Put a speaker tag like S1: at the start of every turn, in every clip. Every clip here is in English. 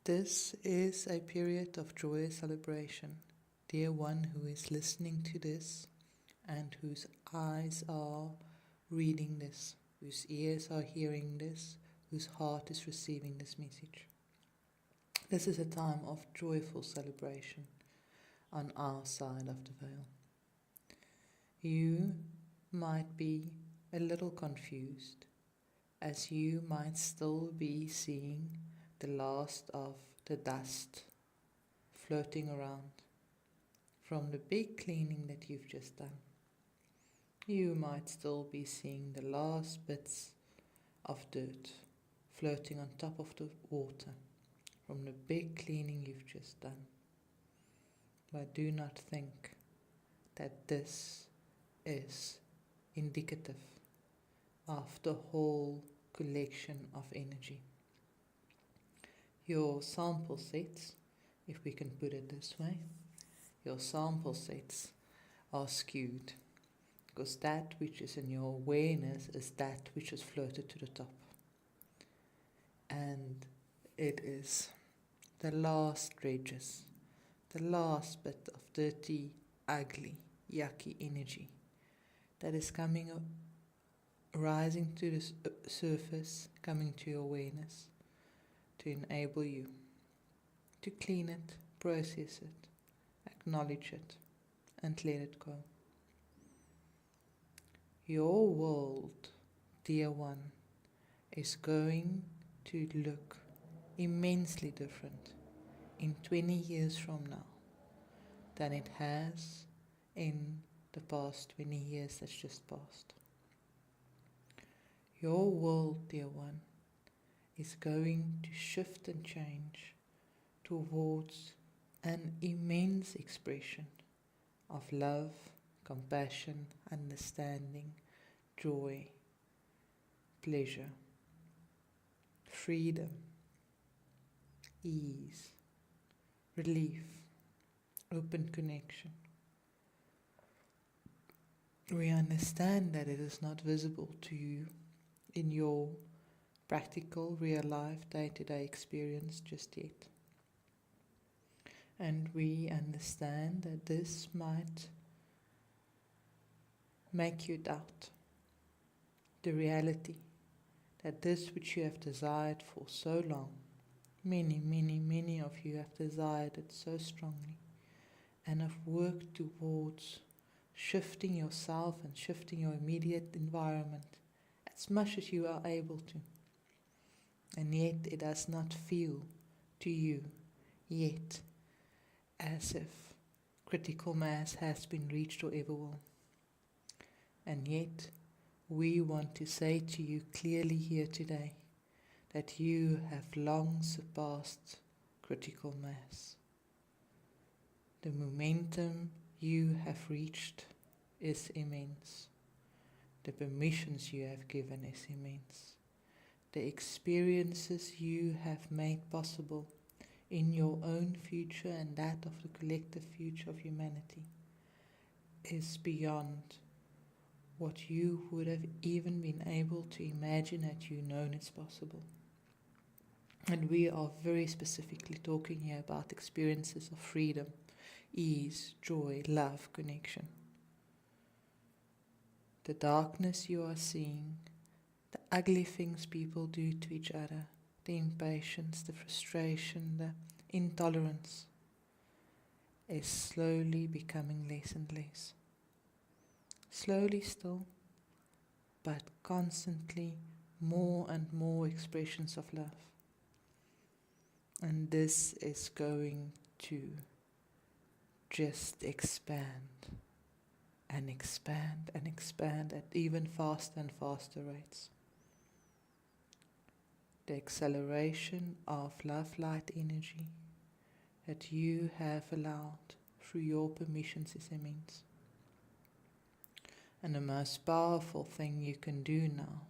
S1: This is a period of joyous celebration. Dear one who is listening to this and whose eyes are reading this, whose ears are hearing this, whose heart is receiving this message. This is a time of joyful celebration on our side of the veil. You might be a little confused, as you might still be seeing the last of the dust floating around from the big cleaning that you've just done. You might still be seeing the last bits of dirt floating on top of the water from the big cleaning you've just done. But do not think that this is indicative of the whole collection of energy. Your sample sets, if we can put it this way, your sample sets are skewed because that which is in your awareness is that which is floated to the top. And it is the last dredges, the last bit of dirty, ugly, yucky energy that is coming up, rising to the surface, coming to your awareness to enable you to clean it, process it, acknowledge it, and let it go. Your world, dear one, is going to look immensely different in 20 years from now than it has in the past 20 years that's just passed. Your world, dear one, is going to shift and change towards an immense expression of love, compassion, understanding, joy, pleasure, freedom, ease, relief, open connection. We understand that it is not visible to you in your practical, real-life, day-to-day experience just yet. And we understand that this might make you doubt the reality that this which you have desired for so long, many of you have desired it so strongly and have worked towards shifting yourself and shifting your immediate environment as much as you are able to. And yet it does not feel to you yet as if critical mass has been reached or ever will. And yet we want to say to you clearly here today that you have long surpassed critical mass. The momentum you have reached is immense. The permissions you have given is immense. The experiences you have made possible in your own future and that of the collective future of humanity is beyond what you would have even been able to imagine had you known it's possible. And we are very specifically talking here about experiences of freedom, ease, joy, love, connection. The darkness you are seeing, the ugly things people do to each other, the impatience, the frustration, the intolerance is slowly becoming less and less. Slowly still, but constantly more and more expressions of love. And this is going to just expand and expand and expand at even faster and faster rates. The acceleration of love light energy that you have allowed through your permissions is immense. And the most powerful thing you can do now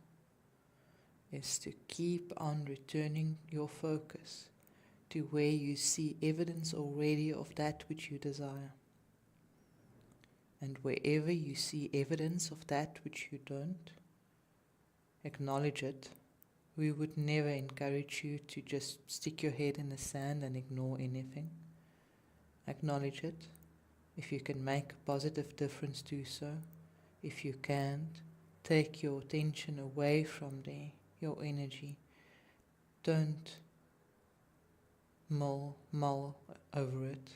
S1: is to keep on returning your focus to where you see evidence already of that which you desire. And wherever you see evidence of that which you don't, acknowledge it, We would never encourage you to just stick your head in the sand and ignore anything. Acknowledge it. If you can make a positive difference, do so. If you can't, take your attention away from there, your energy. Don't mull over it,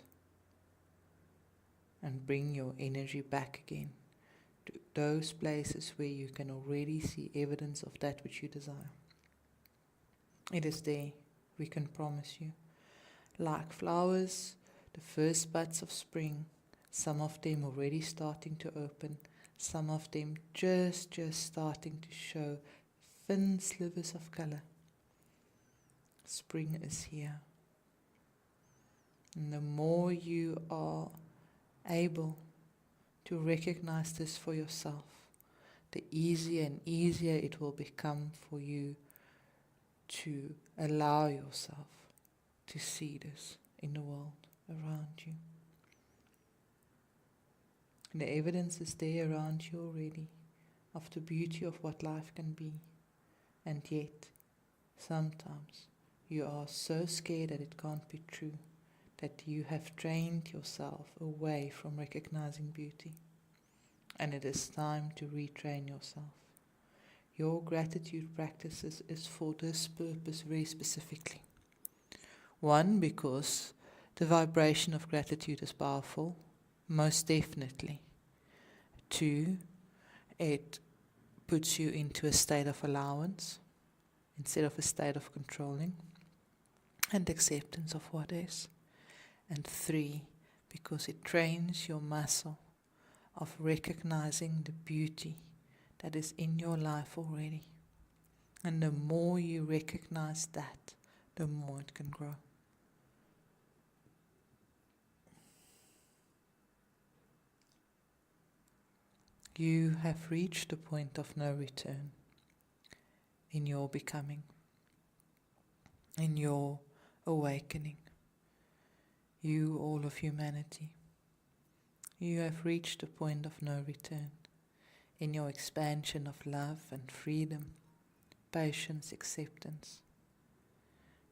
S1: and bring your energy back again to those places where you can already see evidence of that which you desire. It is there, we can promise you. Like flowers, the first buds of spring, some of them already starting to open, some of them just starting to show thin slivers of color. Spring is here. And the more you are able to recognize this for yourself, the easier and easier it will become for you to allow yourself to see this in the world around you. And the evidence is there around you already of the beauty of what life can be. And yet, sometimes you are so scared that it can't be true, that you have trained yourself away from recognizing beauty. And it is time to retrain yourself. Your gratitude practices is for this purpose very specifically. One, because the vibration of gratitude is powerful, most definitely. Two, it puts you into a state of allowance instead of a state of controlling and acceptance of what is. And three, because it trains your muscle of recognizing the beauty that is in your life already. And the more you recognize that, the more it can grow. You have reached the point of no return in your becoming, in your awakening. You, all of humanity, you have reached a point of no return in your expansion of love and freedom, patience, acceptance.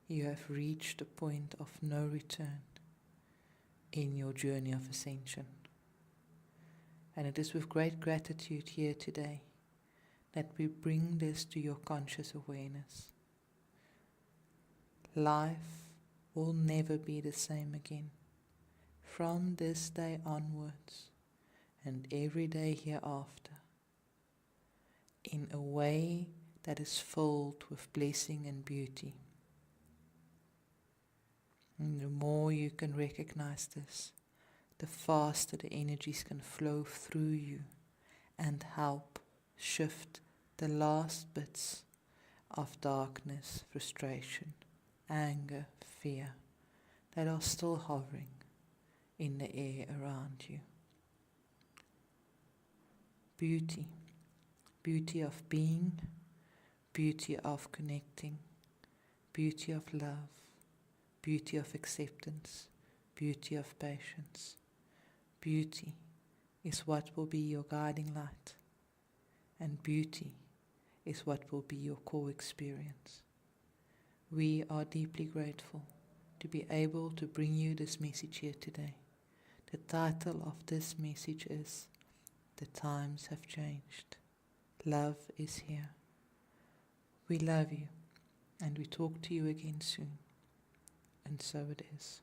S1: You have reached a point of no return in your journey of ascension. And it is with great gratitude here today that we bring this to your conscious awareness. Life will never be the same again. From this day onwards and every day hereafter, in a way that is filled with blessing and beauty. And the more you can recognize this, the faster the energies can flow through you and help shift the last bits of darkness, frustration, anger, fear that are still hovering in the air around you. Beauty, beauty of being, beauty of connecting, beauty of love, beauty of acceptance, beauty of patience. Beauty is what will be your guiding light, and beauty is what will be your core experience. We are deeply grateful to be able to bring you this message here today. The title of this message is The Times Have Changed. Love is here. We love you, and we talk to you again soon. And so it is.